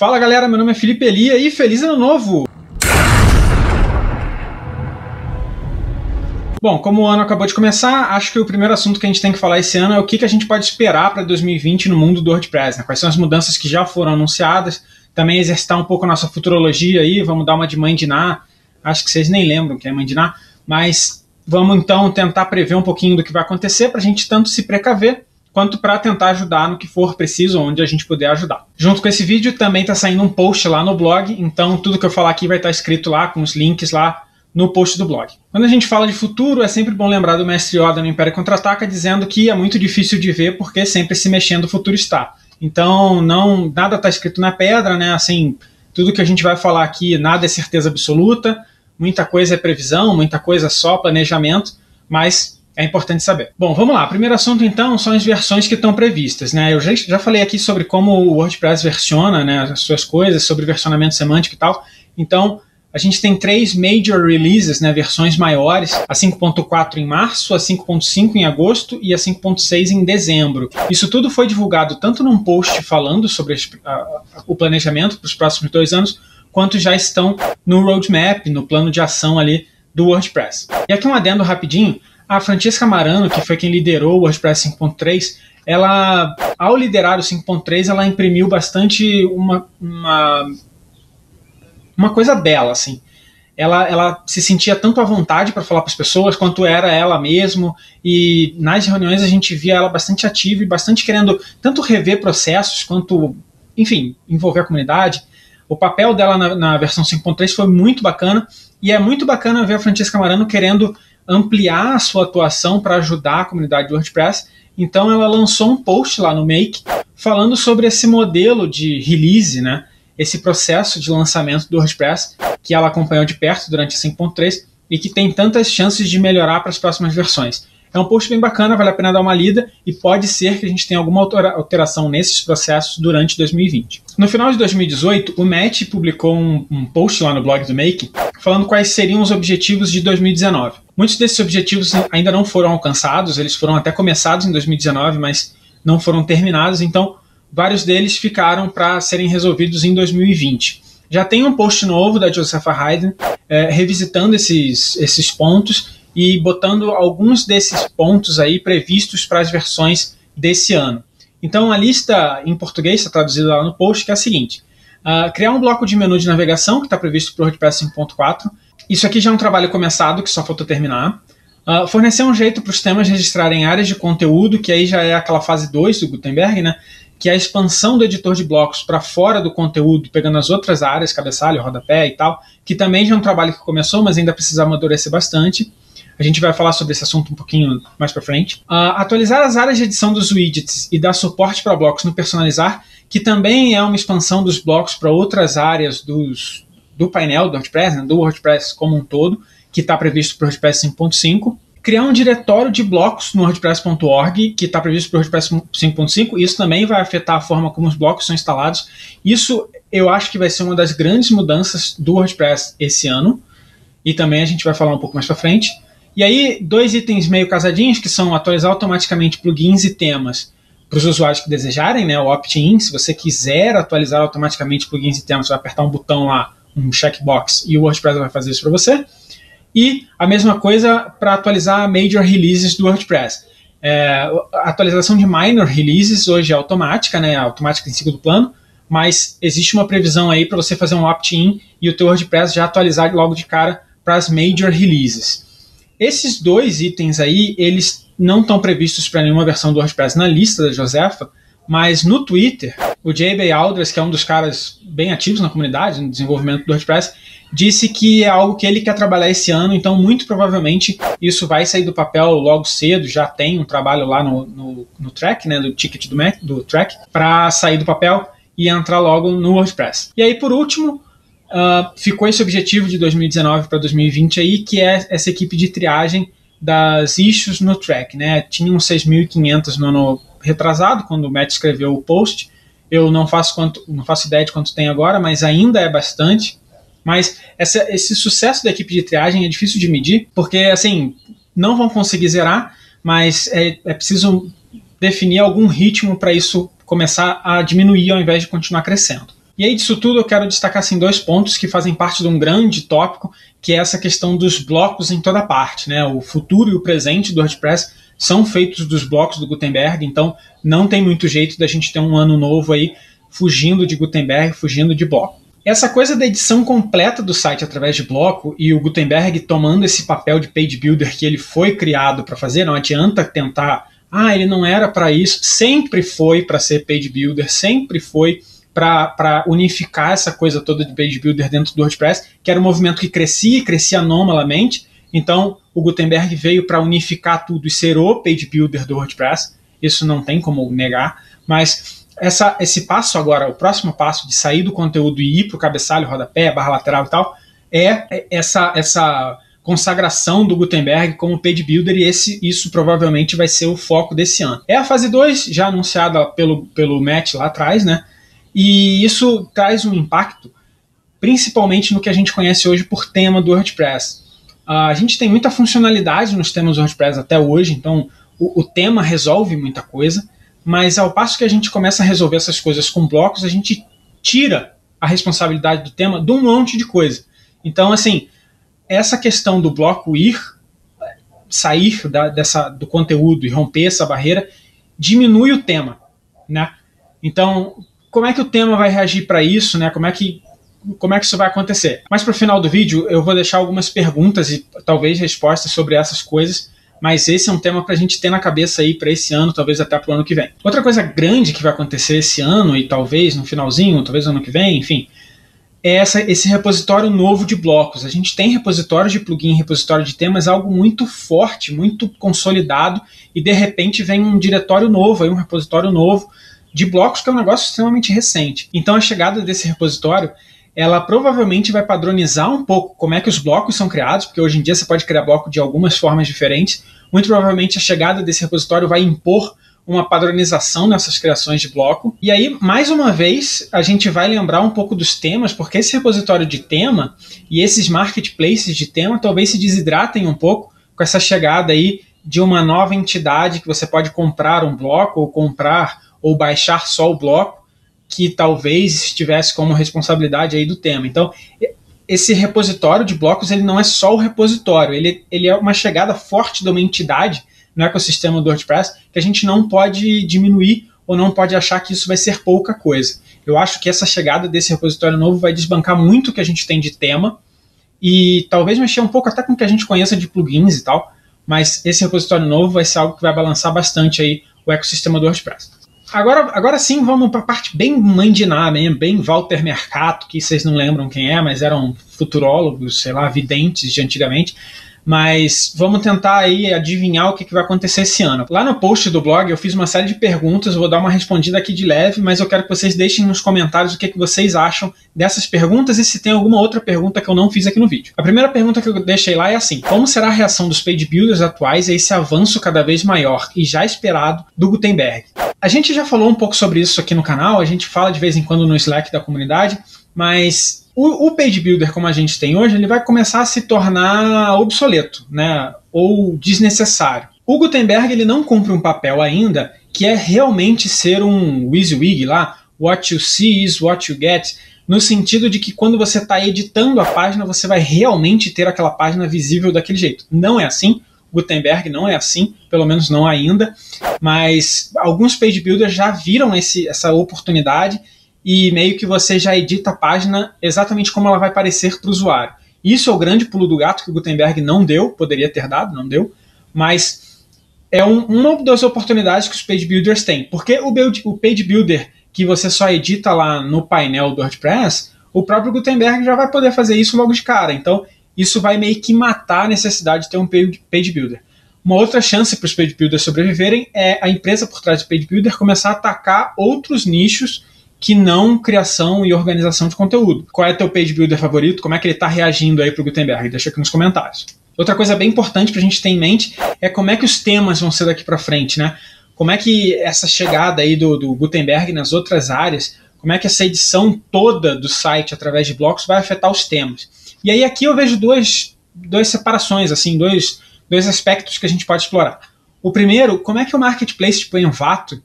Fala galera, meu nome é Felipe Elia e feliz ano novo! Bom, como o ano acabou de começar, acho que o primeiro assunto que a gente tem que falar esse ano é o que a gente pode esperar para 2020 no mundo do WordPress, né? Quais são as mudanças que já foram anunciadas, também exercitar um pouco a nossa futurologia aí, vamos dar uma de Mãe Diná, acho que vocês nem lembram que é Mãe Diná, mas vamos então tentar prever um pouquinho do que vai acontecer para a gente tanto se precaver, quanto para tentar ajudar no que for preciso, onde a gente puder ajudar. Junto com esse vídeo também está saindo um post lá no blog, então tudo que eu falar aqui vai estar escrito lá, com os links lá no post do blog. Quando a gente fala de futuro, é sempre bom lembrar do Mestre Yoda no Império Contra-Ataca, dizendo que é muito difícil de ver, porque sempre se mexendo o futuro está. Então, nada está escrito na pedra, né? Assim, tudo que a gente vai falar aqui, nada é certeza absoluta, muita coisa é previsão, muita coisa é só planejamento, mas é importante saber. Bom, vamos lá. Primeiro assunto, então, são as versões que estão previstas, né? Eu já falei aqui sobre como o WordPress versiona, né, as suas coisas, sobre versionamento semântico e tal. Então, a gente tem 3 major releases, né, versões maiores, a 5.4 em março, a 5.5 em agosto e a 5.6 em dezembro. Isso tudo foi divulgado tanto num post falando sobre o planejamento para os próximos 2 anos, quanto já estão no roadmap, no plano de ação ali do WordPress. E aqui um adendo rapidinho. A Francesca Marano, que foi quem liderou o WordPress 5.3, ela, ao liderar o 5.3, ela imprimiu bastante uma coisa dela, assim. Ela se sentia tanto à vontade para falar para as pessoas, quanto era ela mesmo, e nas reuniões a gente via ela bastante ativa e bastante querendo tanto rever processos, quanto, enfim, envolver a comunidade. O papel dela na versão 5.3 foi muito bacana, e é muito bacana ver a Francesca Marano querendo ampliar a sua atuação para ajudar a comunidade do WordPress. Então ela lançou um post lá no Make falando sobre esse modelo de release, né? Esse processo de lançamento do WordPress que ela acompanhou de perto durante a 5.3 e que tem tantas chances de melhorar para as próximas versões. É um post bem bacana, vale a pena dar uma lida e pode ser que a gente tenha alguma alteração nesses processos durante 2020. No final de 2018, o Matt publicou um post lá no blog do Make falando quais seriam os objetivos de 2019. Muitos desses objetivos ainda não foram alcançados, eles foram até começados em 2019, mas não foram terminados, então vários deles ficaram para serem resolvidos em 2020. Já tem um post novo da Josepha Haydn revisitando esses pontos e botando alguns desses pontos aí previstos para as versões desse ano. Então a lista em português está traduzida lá no post, que é a seguinte: criar um bloco de menu de navegação, que está previsto para o WordPress 5.4. Isso aqui já é um trabalho começado, que só falta terminar. Fornecer um jeito para os temas registrarem áreas de conteúdo, que aí já é aquela fase 2 do Gutenberg, né? Que é a expansão do editor de blocos para fora do conteúdo, pegando as outras áreas, cabeçalho, rodapé e tal, que também já é um trabalho que começou, mas ainda precisa amadurecer bastante. A gente vai falar sobre esse assunto um pouquinho mais para frente. Atualizar as áreas de edição dos widgets e dar suporte para blocos no Personalizar, que também é uma expansão dos blocos para outras áreas do painel do WordPress, né, do WordPress como um todo, que está previsto para o WordPress 5.5. Criar um diretório de blocos no WordPress.org, que está previsto para o WordPress 5.5. Isso também vai afetar a forma como os blocos são instalados. Isso eu acho que vai ser uma das grandes mudanças do WordPress esse ano. E também a gente vai falar um pouco mais para frente. E aí, 2 itens meio casadinhos, que são atualizar automaticamente plugins e temas para os usuários que desejarem, né, o opt-in. Se você quiser atualizar automaticamente plugins e temas, você vai apertar um botão lá, um checkbox, e o WordPress vai fazer isso para você. E a mesma coisa para atualizar major releases do WordPress. A atualização de minor releases hoje é automática, né, automática em segundo plano, mas existe uma previsão aí para você fazer um opt-in e o teu WordPress já atualizar logo de cara para as major releases. Esses 2 itens aí, eles não estão previstos para nenhuma versão do WordPress na lista da Josefa, mas no Twitter, o J.B. Aldrich, que é um dos caras bem ativos na comunidade, no desenvolvimento do WordPress, disse que é algo que ele quer trabalhar esse ano, então muito provavelmente isso vai sair do papel logo cedo, já tem um trabalho lá no track, né, do ticket do track, para sair do papel e entrar logo no WordPress. E aí, por último, ficou esse objetivo de 2019 para 2020 aí, que é essa equipe de triagem das issues no track, né? Tinham 6.500 no ano retrasado, quando o Matt escreveu o post. Eu não faço ideia de quanto tem agora, mas ainda é bastante. Mas esse sucesso da equipe de triagem é difícil de medir, porque assim, não vão conseguir zerar, mas é preciso definir algum ritmo para isso começar a diminuir ao invés de continuar crescendo. E aí disso tudo eu quero destacar assim, 2 pontos que fazem parte de um grande tópico, que é essa questão dos blocos em toda parte, né? O futuro e o presente do WordPress são feitos dos blocos do Gutenberg, então não tem muito jeito da gente ter um ano novo aí fugindo de Gutenberg, fugindo de bloco. Essa coisa da edição completa do site através de bloco e o Gutenberg tomando esse papel de page builder que ele foi criado para fazer, não adianta tentar, ele não era para isso, sempre foi para ser page builder, sempre foi para unificar essa coisa toda de page builder dentro do WordPress, que era um movimento que crescia e crescia anomalamente. Então o Gutenberg veio para unificar tudo e ser o page builder do WordPress, isso não tem como negar, mas esse passo agora, o próximo passo de sair do conteúdo e ir para o cabeçalho, rodapé, barra lateral e tal, é essa consagração do Gutenberg como page builder, e isso provavelmente vai ser o foco desse ano. É a fase 2, já anunciada pelo Matt lá atrás, né? E isso traz um impacto, principalmente no que a gente conhece hoje por tema do WordPress. A gente tem muita funcionalidade nos temas do WordPress até hoje, então o tema resolve muita coisa, mas ao passo que a gente começa a resolver essas coisas com blocos, a gente tira a responsabilidade do tema de um monte de coisa. Então, assim, essa questão do bloco sair do conteúdo e romper essa barreira, diminui o tema, né? Então, como é que o tema vai reagir para isso, né? Como é que isso vai acontecer? Mas para o final do vídeo eu vou deixar algumas perguntas e talvez respostas sobre essas coisas, mas esse é um tema para a gente ter na cabeça aí para esse ano, talvez até para o ano que vem. Outra coisa grande que vai acontecer esse ano e talvez no finalzinho, talvez no ano que vem, enfim, é esse repositório novo de blocos. A gente tem repositórios de plugin, repositório de temas, algo muito forte, muito consolidado, e de repente vem um diretório novo, aí um repositório novo de blocos, que é um negócio extremamente recente. Então a chegada desse repositório, ela provavelmente vai padronizar um pouco como é que os blocos são criados, porque hoje em dia você pode criar bloco de algumas formas diferentes. Muito provavelmente a chegada desse repositório vai impor uma padronização nessas criações de bloco. E aí, mais uma vez, a gente vai lembrar um pouco dos temas, porque esse repositório de tema e esses marketplaces de tema talvez se desidratem um pouco com essa chegada aí de uma nova entidade que você pode comprar um bloco ou baixar só o bloco, que talvez estivesse como responsabilidade aí do tema. Então, esse repositório de blocos, ele não é só o repositório, ele é uma chegada forte de uma entidade no ecossistema do WordPress que a gente não pode diminuir ou não pode achar que isso vai ser pouca coisa. Eu acho que essa chegada desse repositório novo vai desbancar muito o que a gente tem de tema e talvez mexer um pouco até com o que a gente conheça de plugins e tal, mas esse repositório novo vai ser algo que vai balançar bastante aí o ecossistema do WordPress. Agora sim, vamos para a parte bem mãe de Ná, bem Walter Mercato, que vocês não lembram quem é, mas eram futurólogos, sei lá, videntes de antigamente. Mas vamos tentar aí adivinhar o que vai acontecer esse ano. Lá no post do blog eu fiz uma série de perguntas, vou dar uma respondida aqui de leve, mas eu quero que vocês deixem nos comentários o que vocês acham dessas perguntas e se tem alguma outra pergunta que eu não fiz aqui no vídeo. A primeira pergunta que eu deixei lá é assim: como será a reação dos page builders atuais a esse avanço cada vez maior e já esperado do Gutenberg? A gente já falou um pouco sobre isso aqui no canal, a gente fala de vez em quando no Slack da comunidade, mas o page builder como a gente tem hoje, ele vai começar a se tornar obsoleto, né? Ou desnecessário. O Gutenberg, ele não cumpre um papel ainda que é realmente ser um WYSIWYG lá, what you see is what you get, no sentido de que quando você está editando a página, você vai realmente ter aquela página visível daquele jeito. Não é assim. Gutenberg não é assim, pelo menos não ainda, mas alguns page builders já viram essa oportunidade e meio que você já edita a página exatamente como ela vai parecer para o usuário. Isso é o grande pulo do gato que o Gutenberg não deu, poderia ter dado, não deu, mas é uma das oportunidades que os page builders têm, porque o page builder que você só edita lá no painel do WordPress, o próprio Gutenberg já vai poder fazer isso logo de cara, então isso vai meio que matar a necessidade de ter um page builder. Uma outra chance para os page builders sobreviverem é a empresa por trás do page builder começar a atacar outros nichos que não criação e organização de conteúdo. Qual é o teu page builder favorito? Como é que ele está reagindo aí para o Gutenberg? Deixa aqui nos comentários. Outra coisa bem importante para a gente ter em mente é como é que os temas vão ser daqui para frente, né? Como é que essa chegada aí do Gutenberg nas outras áreas, como é que essa edição toda do site através de blocos vai afetar os temas. E aí aqui eu vejo duas separações, assim, dois aspectos que a gente pode explorar. O primeiro, como é que o marketplace tipo Envato,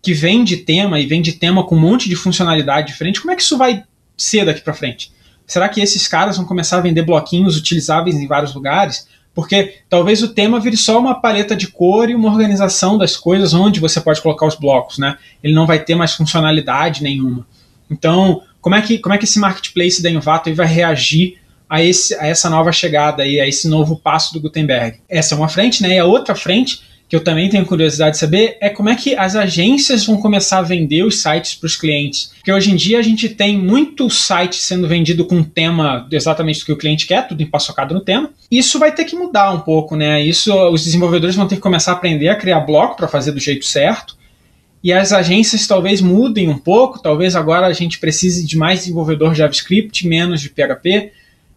que vem de tema e vem de tema com um monte de funcionalidade diferente, como é que isso vai ser daqui para frente? Será que esses caras vão começar a vender bloquinhos utilizáveis em vários lugares? Porque talvez o tema vire só uma paleta de cor e uma organização das coisas onde você pode colocar os blocos, né? Ele não vai ter mais funcionalidade nenhuma. Então, como é que esse marketplace da Envato vai reagir a essa nova chegada, a esse novo passo do Gutenberg? Essa é uma frente, né? E a outra frente, que eu também tenho curiosidade de saber, é como é que as agências vão começar a vender os sites para os clientes. Porque hoje em dia a gente tem muito site sendo vendido com um tema exatamente do que o cliente quer, tudo empacotado no tema. Isso vai ter que mudar um pouco, né? Isso, os desenvolvedores vão ter que começar a aprender a criar bloco para fazer do jeito certo. E as agências talvez mudem um pouco, talvez agora a gente precise de mais desenvolvedor JavaScript, menos de PHP.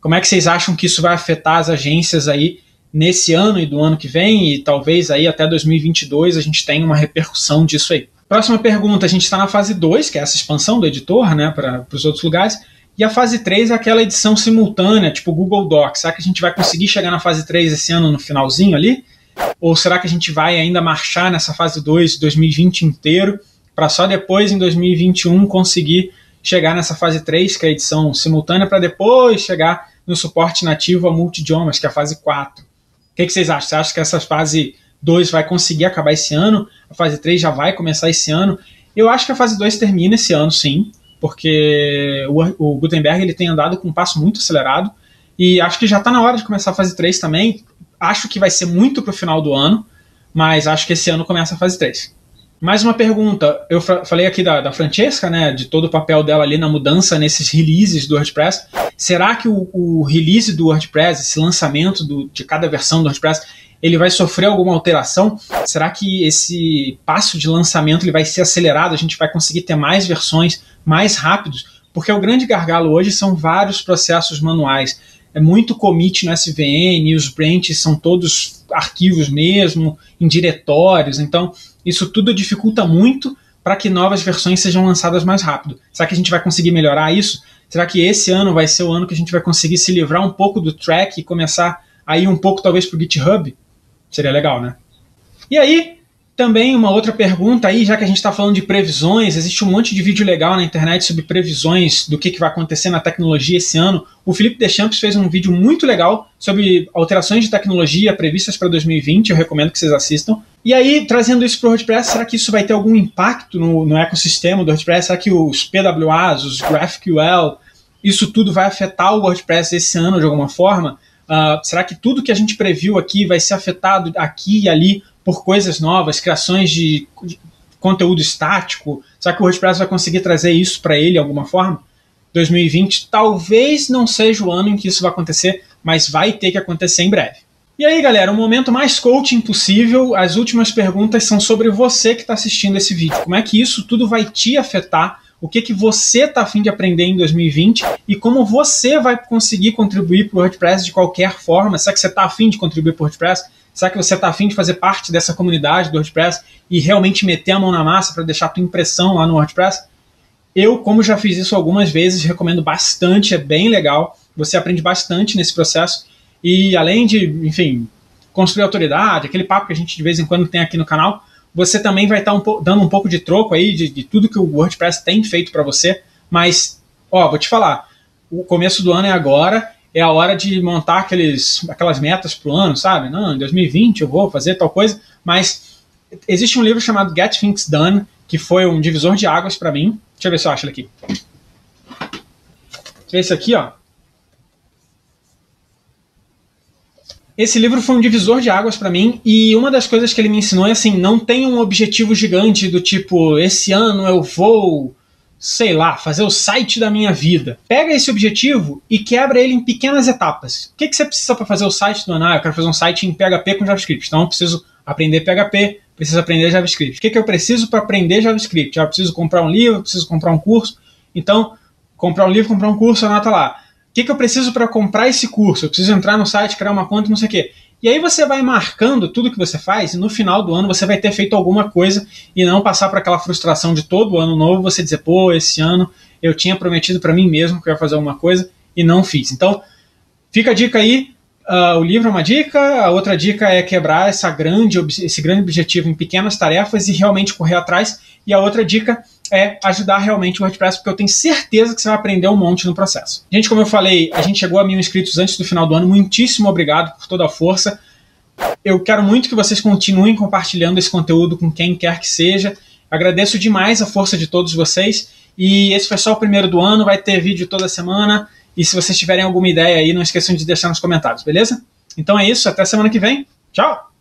Como é que vocês acham que isso vai afetar as agências aí nesse ano e do ano que vem, e talvez aí até 2022 a gente tenha uma repercussão disso aí. Próxima pergunta, a gente está na fase 2, que é essa expansão do editor, né, para os outros lugares, e a fase 3 é aquela edição simultânea, tipo Google Docs. Será que a gente vai conseguir chegar na fase 3 esse ano no finalzinho ali? Ou será que a gente vai ainda marchar nessa fase 2, 2020 inteiro, para só depois, em 2021, conseguir chegar nessa fase 3, que é a edição simultânea, para depois chegar no suporte nativo a multidiomas, que é a fase 4? O que vocês acham? Você acha que essa fase 2 vai conseguir acabar esse ano? A fase 3 já vai começar esse ano? Eu acho que a fase 2 termina esse ano, sim, porque o Gutenberg ele tem andado com um passo muito acelerado, e acho que já está na hora de começar a fase 3 também. Acho que vai ser muito para o final do ano, mas acho que esse ano começa a fase 3. Mais uma pergunta, eu falei aqui da Francesca, né, de todo o papel dela ali na mudança nesses releases do WordPress. Será que o release do WordPress, esse lançamento de cada versão do WordPress, ele vai sofrer alguma alteração? Será que esse passo de lançamento ele vai ser acelerado? A gente vai conseguir ter mais versões mais rápidos? Porque o grande gargalo hoje são vários processos manuais. É muito commit no SVN, os branches são todos arquivos mesmo, em diretórios. Então, isso tudo dificulta muito para que novas versões sejam lançadas mais rápido. Será que a gente vai conseguir melhorar isso? Será que esse ano vai ser o ano que a gente vai conseguir se livrar um pouco do track e começar a ir um pouco talvez para o GitHub? Seria legal, né? E aí, também uma outra pergunta aí, já que a gente está falando de previsões, existe um monte de vídeo legal na internet sobre previsões do que vai acontecer na tecnologia esse ano. O Felipe Deschamps fez um vídeo muito legal sobre alterações de tecnologia previstas para 2020, eu recomendo que vocês assistam. E aí, trazendo isso para o WordPress, será que isso vai ter algum impacto no ecossistema do WordPress? Será que os PWAs, os GraphQL, isso tudo vai afetar o WordPress esse ano de alguma forma? Será que tudo que a gente previu aqui vai ser afetado aqui e ali por coisas novas, criações de conteúdo estático? Será que o WordPress vai conseguir trazer isso para ele de alguma forma? 2020 talvez não seja o ano em que isso vai acontecer, mas vai ter que acontecer em breve. E aí, galera, o momento mais coaching possível. As últimas perguntas são sobre você que está assistindo esse vídeo. Como é que isso tudo vai te afetar? O que você está a fim de aprender em 2020 e como você vai conseguir contribuir para o WordPress de qualquer forma? Será que você está a fim de contribuir para o WordPress? Será que você está a fim de fazer parte dessa comunidade do WordPress e realmente meter a mão na massa para deixar a tua impressão lá no WordPress? Eu, como já fiz isso algumas vezes, recomendo bastante, é bem legal. Você aprende bastante nesse processo e além de, enfim, construir autoridade, aquele papo que a gente de vez em quando tem aqui no canal, você também vai estar dando um pouco de troco aí de tudo que o WordPress tem feito para você. Mas, vou te falar, o começo do ano é agora, é a hora de montar aquelas metas para o ano, sabe? Não, em 2020 eu vou fazer tal coisa, mas existe um livro chamado Get Things Done, que foi um divisor de águas para mim. Deixa eu ver se eu acho ele aqui. Esse aqui, ó. Esse livro foi um divisor de águas para mim, e uma das coisas que ele me ensinou é assim, não tem um objetivo gigante do tipo, esse ano eu vou, sei lá, fazer o site da minha vida. Pega esse objetivo e quebra ele em pequenas etapas. O que você precisa para fazer o site do ano? Eu quero fazer um site em PHP com JavaScript, então eu preciso aprender PHP, preciso aprender JavaScript. O que eu preciso para aprender JavaScript? Eu preciso comprar um livro, preciso comprar um curso. Então, comprar um livro, comprar um curso, anota lá. O que eu preciso para comprar esse curso? Eu preciso entrar no site, criar uma conta, não sei o quê. E aí você vai marcando tudo que você faz e no final do ano você vai ter feito alguma coisa e não passar por aquela frustração de todo ano novo, você dizer, pô, esse ano eu tinha prometido para mim mesmo que eu ia fazer alguma coisa e não fiz. Então, fica a dica aí, o livro é uma dica, a outra dica é quebrar esse grande objetivo em pequenas tarefas e realmente correr atrás, e a outra dica é ajudar realmente o WordPress, porque eu tenho certeza que você vai aprender um monte no processo. Gente, como eu falei, a gente chegou a 1000 inscritos antes do final do ano, muitíssimo obrigado por toda a força. Eu quero muito que vocês continuem compartilhando esse conteúdo com quem quer que seja. Agradeço demais a força de todos vocês, e esse foi só o primeiro do ano, vai ter vídeo toda semana, e se vocês tiverem alguma ideia aí, não esqueçam de deixar nos comentários, beleza? Então é isso, até semana que vem. Tchau!